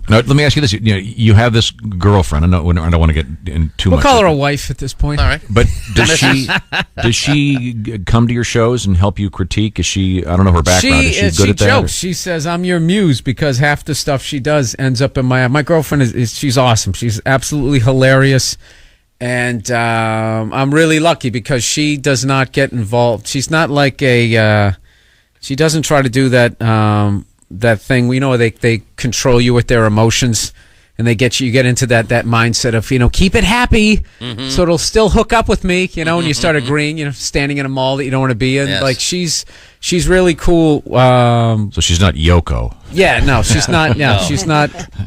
Now, let me ask you this: you have this girlfriend. I don't want to get in too much. We'll call her a wife at this point. All right. But does she come to your shows and help you critique? Is she? I don't know her background. Is she good at that? She jokes. She says, "I'm your muse," because half the stuff she does ends up in my girlfriend she's awesome. She's absolutely hilarious, and I'm really lucky because she does not get involved. She's not like she doesn't try to do that. That thing, where they control you with their emotions, and you get into that mindset of keep it happy, so it'll still hook up with me, and you start agreeing, standing in a mall that you don't want to be in. Yes. Like she's really cool. So she's not Yoko. Yeah, no, she's not. Yeah, no.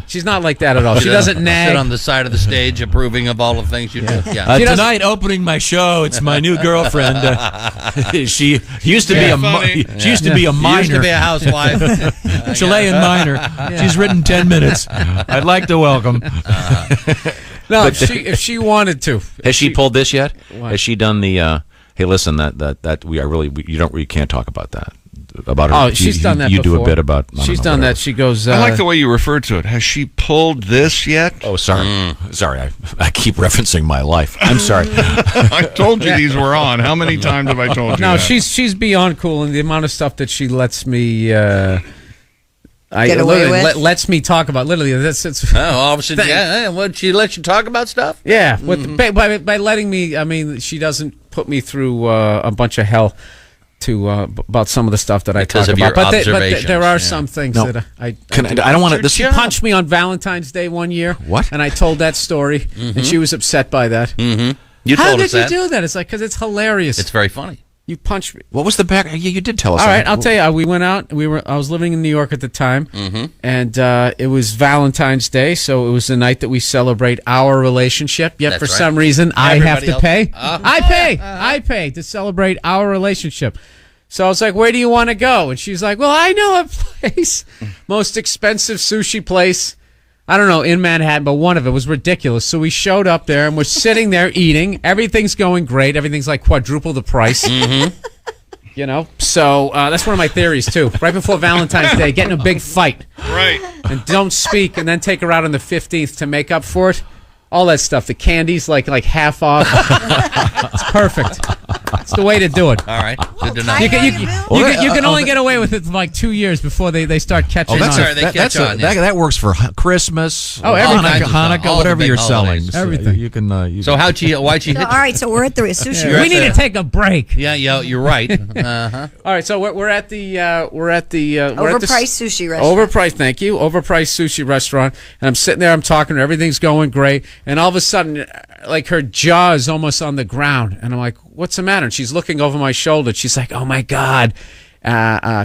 She's not like that at all. She doesn't nag. Sit on the side of the stage, approving of all the things you do. Yeah. Tonight, opening my show, it's my new girlfriend. She used to be a minor. She used to be a housewife. Chilean minor. Yeah. She's written 10 minutes. I'd like to welcome. No, if she wanted to. Has she pulled this yet? What? Has she done the? Hey, listen, that you can't talk about that. About her. Oh, she's done that. You before. do a bit about. She's done that. She goes. I like the way you refer to it. Has she pulled this yet? Oh, sorry. Sorry, I keep referencing my life. I'm sorry. I told you these were on. How many times have I told you? No, that? she's beyond cool, and the amount of stuff that she lets me. Get away with? Lets me talk about literally. All of a sudden, yeah. What, she lets you talk about stuff? Yeah, by letting me. I mean, she doesn't put me through a bunch of hell about some of the stuff that I talk about. But there are some things that I don't want to. She punched me on Valentine's Day one year. What? And I told that story, and she was upset by that. Mm-hmm. How did you do that? It's like because it's hilarious. It's very funny. You punched me. What was the back? You did tell us. All right, I'll tell you. We went out. I was living in New York at the time, and it was Valentine's Day, so it was the night that we celebrate our relationship. Yet for some reason, I have to pay. I pay to celebrate our relationship. So I was like, "Where do you want to go?" And she's like, "Well, I know a place, most expensive sushi place. I don't know, in Manhattan, but one of it was ridiculous." So we showed up there, and we're sitting there eating. Everything's going great. Everything's like quadruple the price. So that's one of my theories, too. Right before Valentine's Day, get in a big fight. Right. And don't speak, and then take her out on the 15th to make up for it. All that stuff. The candy's like half off. It's perfect. It's the way to do it. All right. Good to know. You can only get away with it for like 2 years before they start catching on. That works for Christmas, Hanukkah, whatever you're selling. Everything. You can. So why'd she hit you? All right, so we're at the sushi. We need to take a break. Yeah, you're right. Uh-huh. All right, so we're at the overpriced sushi restaurant. Overpriced, thank you. Overpriced sushi restaurant, and I'm sitting there. I'm talking to her. Everything's going great, and all of a sudden, like her jaw is almost on the ground, and I'm like, "What's the matter?" And she's looking over my shoulder. She's like, "Oh my God,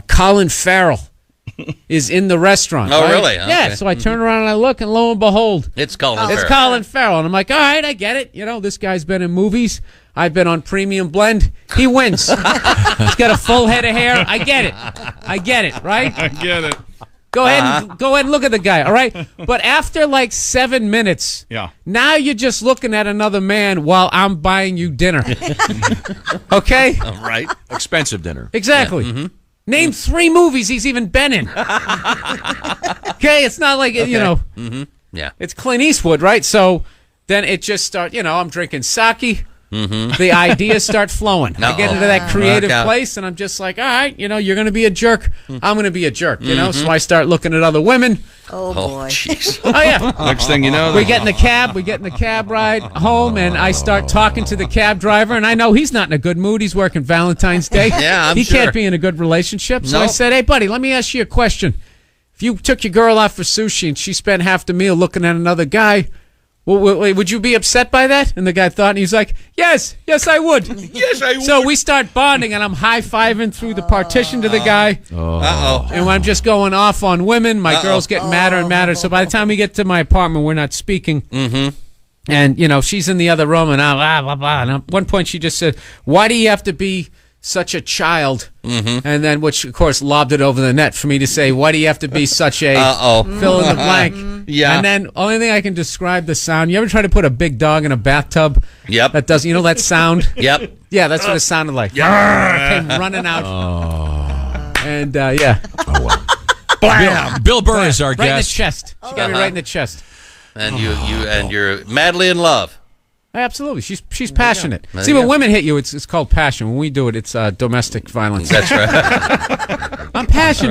Colin Farrell is in the restaurant." Oh, right? really? Okay. Yeah. So I turn around and I look, and lo and behold, it's Colin Farrell. It's Colin Farrell, and I'm like, "All right, I get it. This guy's been in movies. I've been on Premium Blend. He wins. He's got a full head of hair. I get it. Right? I get it. Go ahead and look at the guy, all right? But after like 7 minutes, now you're just looking at another man while I'm buying you dinner. Okay? All right. Expensive dinner. Exactly. Yeah. Mm-hmm. Name 3 movies he's even been in. Okay? It's not like, Mm-hmm. Yeah. It's Clint Eastwood, right? So then it just starts, I'm drinking sake. Mm-hmm. The ideas start flowing. I get into that creative place, and I'm just like, all right, you're going to be a jerk. I'm going to be a jerk, So I start looking at other women. Oh, boy. Jeez. Oh, yeah. Next thing you know, we get in the cab ride home, and I start talking to the cab driver, and I know he's not in a good mood. He's working Valentine's Day. Yeah, He can't be in a good relationship. So I said, hey, buddy, let me ask you a question. If you took your girl out for sushi, and she spent half the meal looking at another guy, well, would you be upset by that? And the guy thought, and he's like, yes, I would. Yes, I would. So we start bonding, and I'm high-fiving through the partition to the guy. Uh-oh. And I'm just going off on women. My girl's getting madder and madder. So by the time we get to my apartment, we're not speaking. Mm-hmm. And, she's in the other room, and blah, blah, blah. And at one point, she just said, why do you have to be such a child? Mm-hmm. And then, which, of course, lobbed it over the net for me to say, why do you have to be such a fill in the blank? Yeah. And then, only thing I can describe the sound, you ever try to put a big dog in a bathtub? Yep. That does, that sound? Yep. Yeah, that's what it sounded like. Yeah. Came running out. And, yeah. Oh, wow. Bill Burr is our right guest. In the chest. She got me right in the chest. And you're madly in love. Absolutely, she's passionate. See, when women hit you, it's called passion. When we do it, it's domestic violence. That's right. I'm passionate.